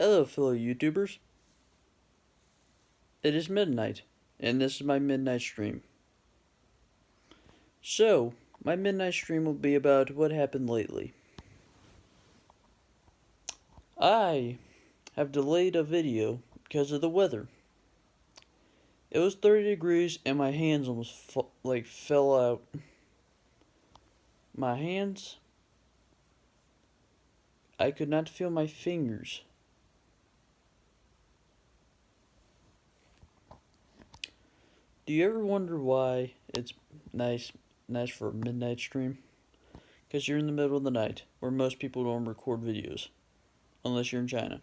Hello, fellow YouTubers. It is midnight, and this is my midnight stream. So, my midnight stream will be about what happened lately. I have delayed a video because of the weather. It was 30 degrees and my hands almost fell out. My hands, I could not feel my fingers. Do you ever wonder why it's nice for a midnight stream? Because you're in the middle of the night, where most people don't record videos, unless you're in China.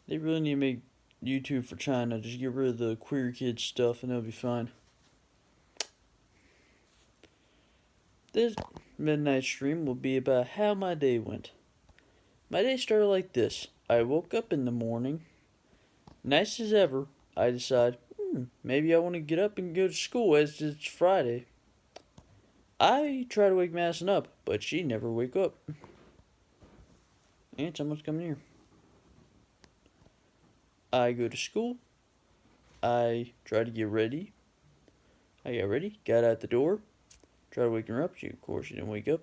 They really need to make YouTube for China. Just get rid of the queer kid stuff and it'll be fine. This midnight stream will be about how my day went. My day started like this. I woke up in the morning. Nice as ever, I decide, maybe I want to get up and go to school as it's Friday. I try to wake Madison up, but she never wake up. And someone's coming here. I go to school. I try to get ready. I got ready, got out the door, tried to wake her up. Of course, she didn't wake up.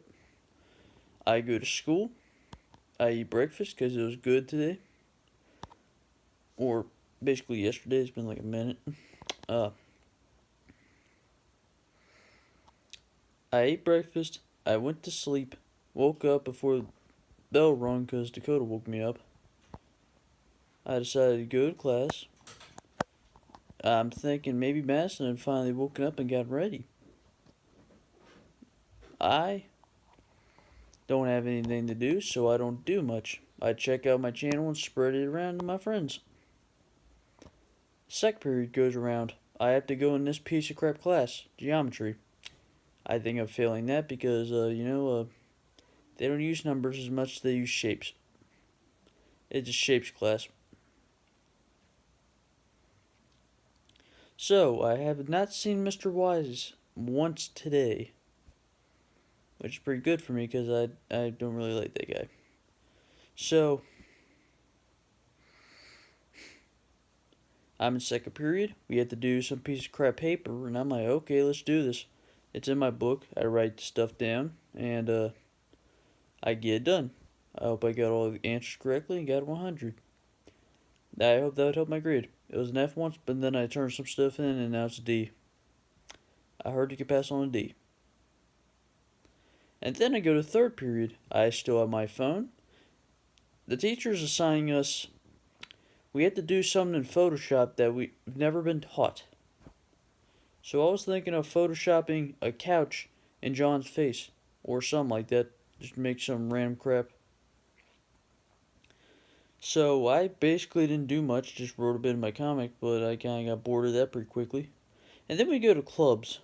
I go to school. I eat breakfast because it was good today. Or basically yesterday. It's been like a minute. I ate breakfast. I went to sleep. Woke up before the bell rung because Dakota woke me up. I decided to go to class. I'm thinking maybe Madison had finally woken up and got ready. I don't have anything to do, so I don't do much. I check out my channel and spread it around to my friends. Sec period goes around. I have to go in this piece of crap class, geometry. I think I'm failing that because, they don't use numbers as much as they use shapes. It's a shapes class. So, I have not seen Mr. Wise once today. Which is pretty good for me because I don't really like that guy. So, I'm in second period. We had to do some piece of crap paper, and I'm like, okay, let's do this. It's in my book. I write stuff down, and I get it done. I hope I got all the answers correctly and got 100. I hope that would help my grade. It was an F once, but then I turned some stuff in, and now it's a D. I heard you could pass on a D. And then I go to third period. I still have my phone. The teacher's assigning us, we had to do something in Photoshop that we've never been taught. So I was thinking of photoshopping a couch in John's face, or something like that, just make some random crap. So I basically didn't do much, just wrote a bit in my comic, but I kind of got bored of that pretty quickly. And then we go to clubs.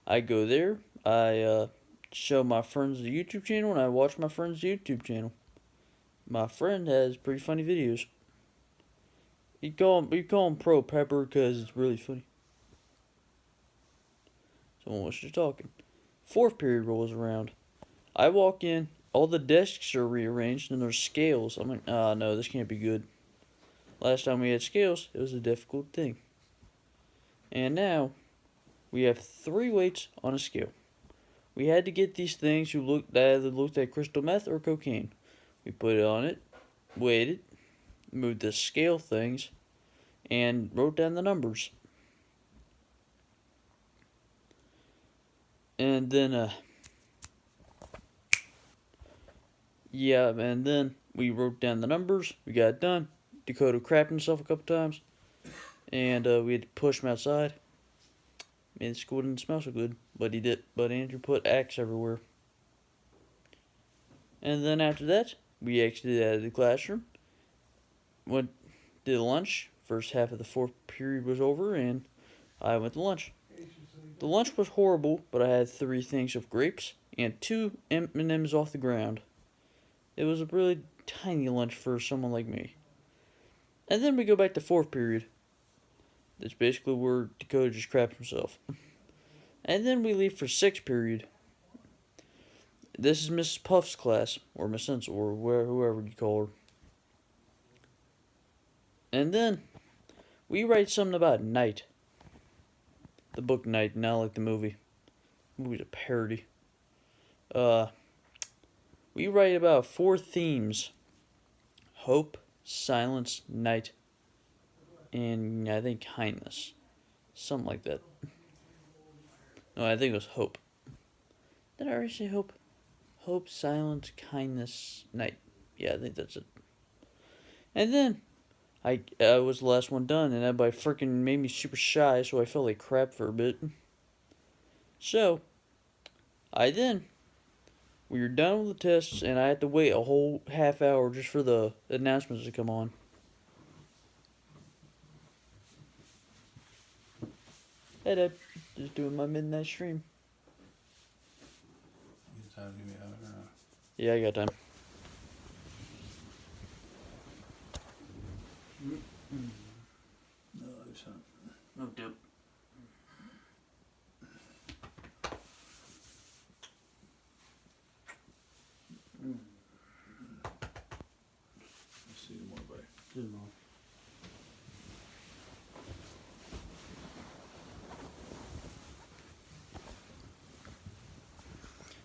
I go there, I show my friends the YouTube channel, and I watch my friend's YouTube channel. My friend has pretty funny videos. You call him Pro Pepper because it's really funny. Someone was just talking. Fourth period rolls around. I walk in, all the desks are rearranged, and there's scales. I'm like, no, this can't be good. Last time we had scales, it was a difficult thing. And now, we have 3 weights on a scale. We had to get these things that either looked like crystal meth or cocaine. We put it on it, weighed it, moved the scale things, and wrote down the numbers. And then, and then we wrote down the numbers. We got it done. Dakota crapped himself a couple times, and we had to push him outside. Man, the school didn't smell so good, but he did. But Andrew put Axe everywhere. And then after that, we exited out of the classroom. Did lunch. First half of the fourth period was over, and I went to lunch. The lunch was horrible, but I had 3 things of grapes and 2 M&Ms off the ground. It was a really tiny lunch for someone like me. And then we go back to fourth period. That's basically where Dakota just crapped himself. And then we leave for sixth period. This is Mrs. Puff's class, or Miss Sensel, or whoever you call her. And then we write something about Night. The book Night, not like the movie. The movie's a parody. We write about 4 themes: hope, silence, night, and I think kindness. Something like that. No, I think it was hope. Did I already say hope? Hope, silence, kindness, night. Yeah, I think that's it. And then I was the last one done, and everybody freaking made me super shy, so I felt like crap for a bit. So we were done with the tests, and I had to wait a whole half hour just for the announcements to come on. Hey, Dad, just doing my midnight stream. You got time to give me a hug or not? Yeah, I got time. No, there's something. No dope. Let's see the more bite.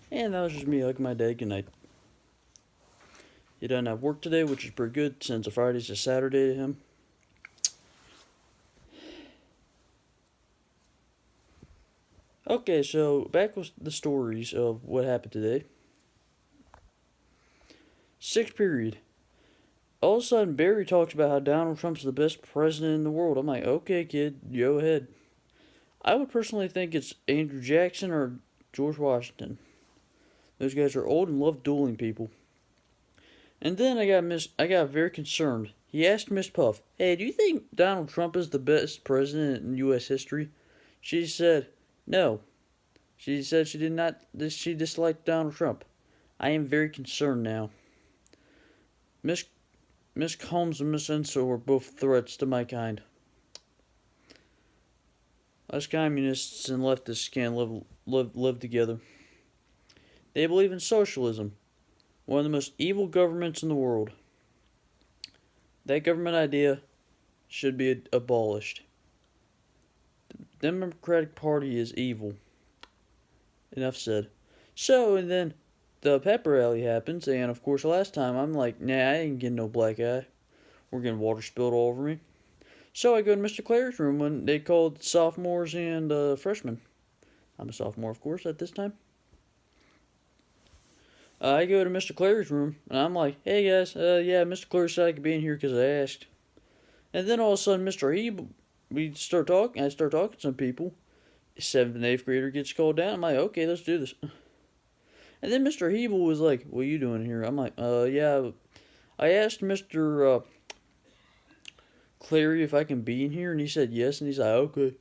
And that was just me hugging my dad goodnight. He doesn't have work today, which is pretty good since a Friday's a Saturday to him. Okay, so back with the stories of what happened today. 6th period. All of a sudden, Barry talks about how Donald Trump's the best president in the world. I'm like, okay, kid, go ahead. I would personally think it's Andrew Jackson or George Washington. Those guys are old and love dueling people. And then I got very concerned. He asked Miss Puff, "Hey, do you think Donald Trump is the best president in U.S. history?" She said, "No." She said she did not. She disliked Donald Trump. I am very concerned now. Miss Combs and Miss Ensor were both threats to my kind. Us communists and leftists can't live together. They believe in socialism, one of the most evil governments in the world. That government idea should be abolished. The Democratic Party is evil. Enough said. So, and then the pep rally happens, and of course last time I'm like, nah, I ain't getting no black eye. We're getting water spilled all over me. So I go to Mr. Clary's room when they called sophomores and freshmen. I'm a sophomore, of course, at this time. I go to Mr. Clary's room, and I'm like, hey guys, yeah, Mr. Clary said I could be in here because I asked. And then all of a sudden, Mr. Hebe, I start talking to some people. 7th and 8th grader gets called down. I'm like, okay, let's do this. And then Mr. Hebel was like, what are you doing here? I'm like, yeah, I asked Mr. Clary if I can be in here, and he said yes, and he's like, okay.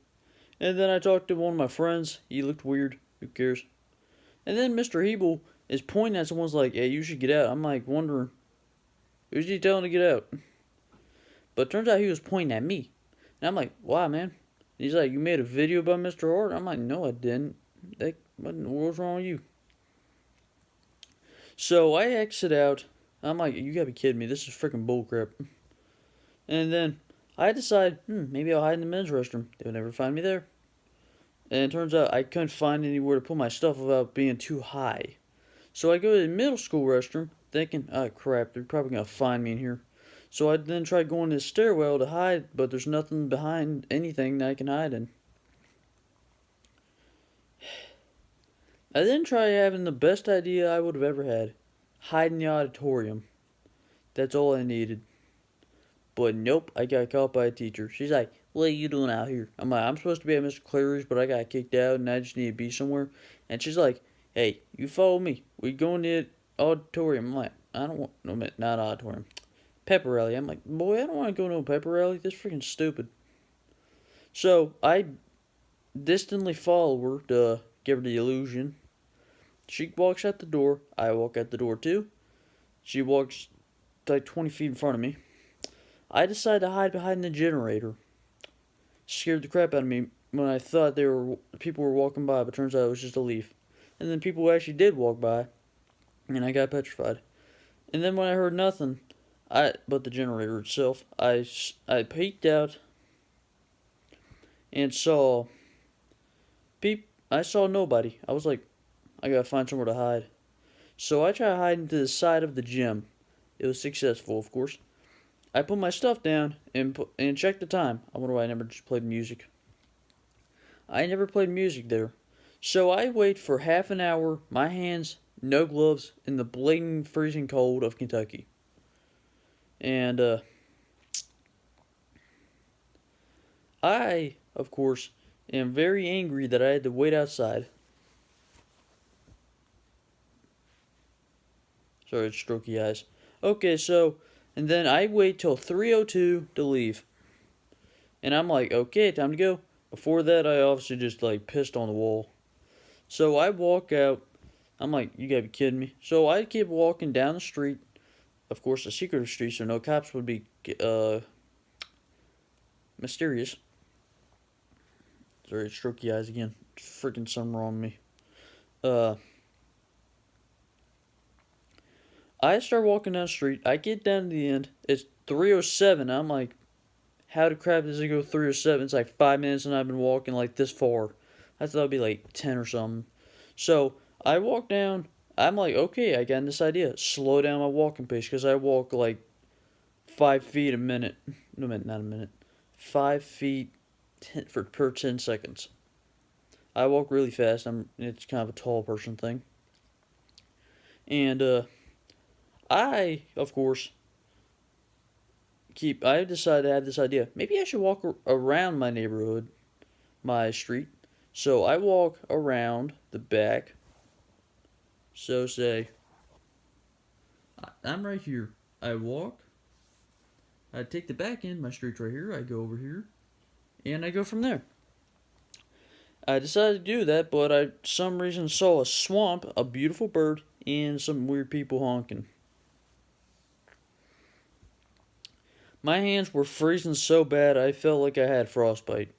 And then I talked to one of my friends. He looked weird. Who cares? And then Mr. Hebel is pointing at someone's like, hey, you should get out. I'm like, wondering, who's he telling to get out? But it turns out he was pointing at me. And I'm like, why, man? He's like, you made a video about Mr. Hart? I'm like, no, I didn't. What in the world's wrong with you? So I exit out. I'm like, you gotta be kidding me. This is freaking bullcrap. And then I decide, maybe I'll hide in the men's restroom. They'll never find me there. And it turns out I couldn't find anywhere to put my stuff without being too high. So I go to the middle school restroom, thinking, oh crap, they're probably gonna find me in here. So I then try going to the stairwell to hide, but there's nothing behind anything that I can hide in. I then try having the best idea I would have ever had. Hide in the auditorium. That's all I needed. But nope, I got caught by a teacher. She's like, what are you doing out here? I'm like, I'm supposed to be at Mr. Clary's, but I got kicked out and I just need to be somewhere. And she's like, hey, you follow me. We going to the auditorium. I'm like, I don't want, no, not auditorium. Pepper rally. I'm like, boy, I don't want to go to a pepper rally. This is freaking stupid. So I distantly follow her to give her the illusion. She walks out the door. I walk out the door too. She walks like 20 feet in front of me. I decide to hide behind the generator. Scared the crap out of me when I thought people were walking by, but turns out it was just a leaf. And then people actually did walk by, and I got petrified. And then when I heard nothing, But the generator itself, I peeked out and saw I saw nobody. I was like, I gotta find somewhere to hide. So I tried hiding to the side of the gym. It was successful, of course. I put my stuff down and checked the time. I wonder why I never just played music. I never played music there. So I wait for half an hour, my hands, no gloves, in the blatant freezing cold of Kentucky. And I, of course, am very angry that I had to wait outside. Sorry, it's strokey eyes. Okay, so, and then I wait till 3:02 to leave. And I'm like, okay, time to go. Before that, I obviously just like pissed on the wall. So I walk out. I'm like, you gotta be kidding me. So I keep walking down the street. Of course, a secretive street, so no cops would be mysterious. Sorry, strokey eyes again. Freaking something wrong with me. I start walking down the street. I get down to the end. It's 3:07. I'm like, how the crap does it go 3:07? It's like 5 minutes and I've been walking like this far. I thought it'd be like 10 or something. So I walk down. I'm like, okay, I got this idea. Slow down my walking pace because I walk like 5 feet a minute. No, not a minute. 5 feet per 10 seconds. I walk really fast. It's kind of a tall person thing. And I, of course, I decided to have this idea. Maybe I should walk around my neighborhood, my street. So I walk around the back. So say, I'm right here. I walk. I take the back end. My street's right here. I go over here. And I go from there. I decided to do that, but I, some reason, saw a swamp, a beautiful bird, and some weird people honking. My hands were freezing so bad I felt like I had frostbite.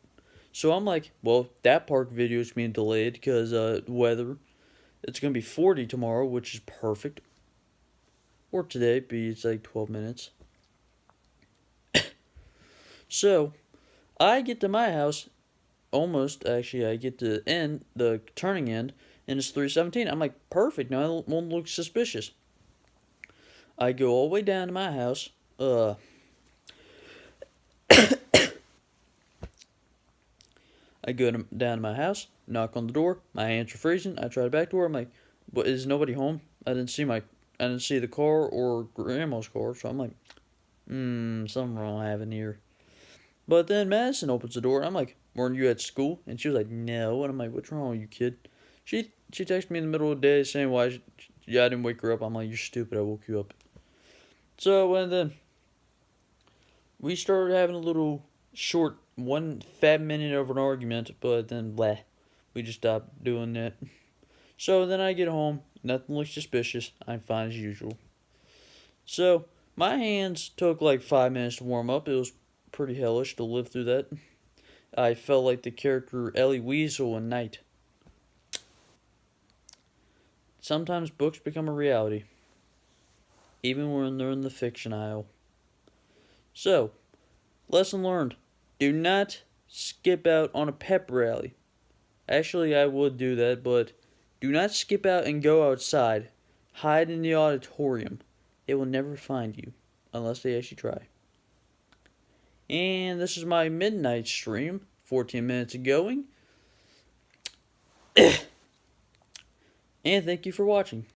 So I'm like, well, that park video is being delayed because weather. It's going to be 40 tomorrow, which is perfect. Or today, it's like 12 minutes. So, I get to my house, almost, actually, I get to the turning end, and it's 3:17. I'm like, perfect, now it won't look suspicious. I go all the way down to my house, I go down to my house, knock on the door. My hands are freezing. I try the back door. I'm like, "But is nobody home?" I didn't see the car or grandma's car. So I'm like, something wrong happening here. But then Madison opens the door. I'm like, "Weren't you at school?" And she was like, "No." And I'm like, "What's wrong with you, kid?" She texted me in the middle of the day saying why I didn't wake her up. I'm like, "You're stupid. I woke you up." So and then we started having a little short 1 fat minute of an argument, but then blah, we just stopped doing that. So then I get home, nothing looks suspicious, I'm fine as usual. So my hands took like 5 minutes to warm up. It was pretty hellish to live through that. I felt like the character Ellie Weasel in Night. Sometimes books become a reality, even when they're in the fiction aisle. So, lesson learned. Do not skip out on a pep rally. Actually, I would do that, but do not skip out and go outside. Hide in the auditorium. It will never find you, unless they actually try. And this is my midnight stream, 14 minutes of going. And thank you for watching.